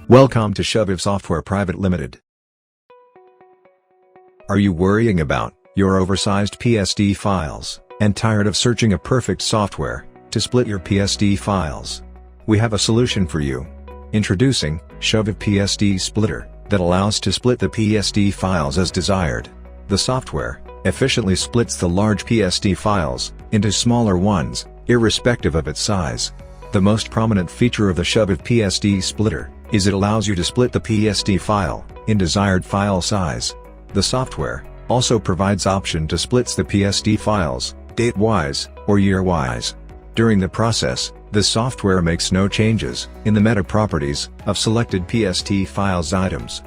Welcome to Shoviv Software Private Limited. Are you worrying about your oversized PSD files and tired of searching a perfect software to split your PSD files? We have a solution for you. Introducing Shoviv PST Splitter that allows to split the PSD files as desired. The software efficiently splits the large PSD files into smaller ones, irrespective of its size. The most prominent feature of the Shoviv PST Splitter is it allows you to split the PSD file in desired file size. The software also provides option to splits the PSD files, date-wise, or year-wise. During the process, the software makes no changes in the meta properties of selected PSD files items.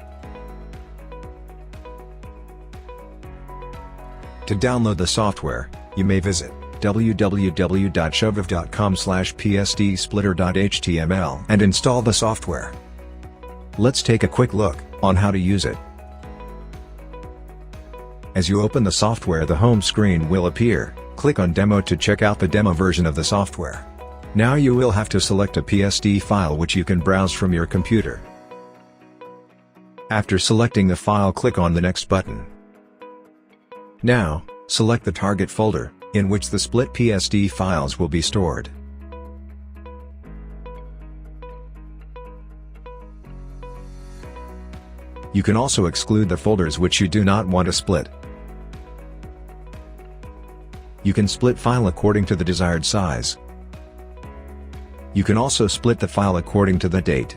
To download the software, you may visit www.shoviv.com/pstsplitter.html and install the software. Let's take a quick look on how to use it. As you open the software, the home screen will appear. Click on Demo to check out the demo version of the software. Now you will have to select a PSD file which you can browse from your computer. After selecting the file, click on the Next button. Now, select the target folder in which the split PSD files will be stored. You can also exclude the folders which you do not want to split. You can split file according to the desired size. You can also split the file according to the date.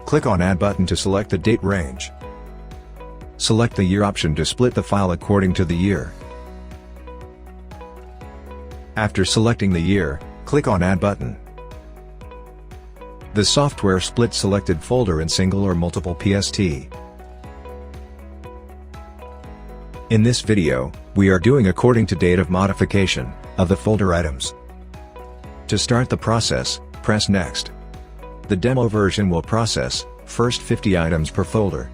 Click on Add button to select the date range. Select the year option to split the file according to the year. After selecting the year, click on Add button. The software splits selected folder in single or multiple PST. In this video, we are doing according to date of modification of the folder items. To start the process, press Next. The demo version will process first 50 items per folder.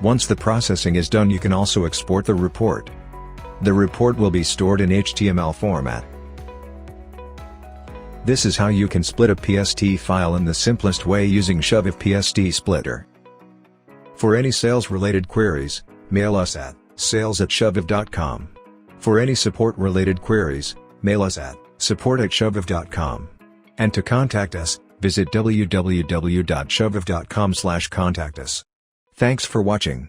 Once the processing is done, you can also export the report. The report will be stored in HTML format. This is how you can split a PSD file in the simplest way using Shoviv PST Splitter. For any sales-related queries, mail us at sales@shoviv.com. For any support-related queries, mail us at support@shoviv.com. And to contact us, visit www.shoviv.com/contact us. Thanks for watching.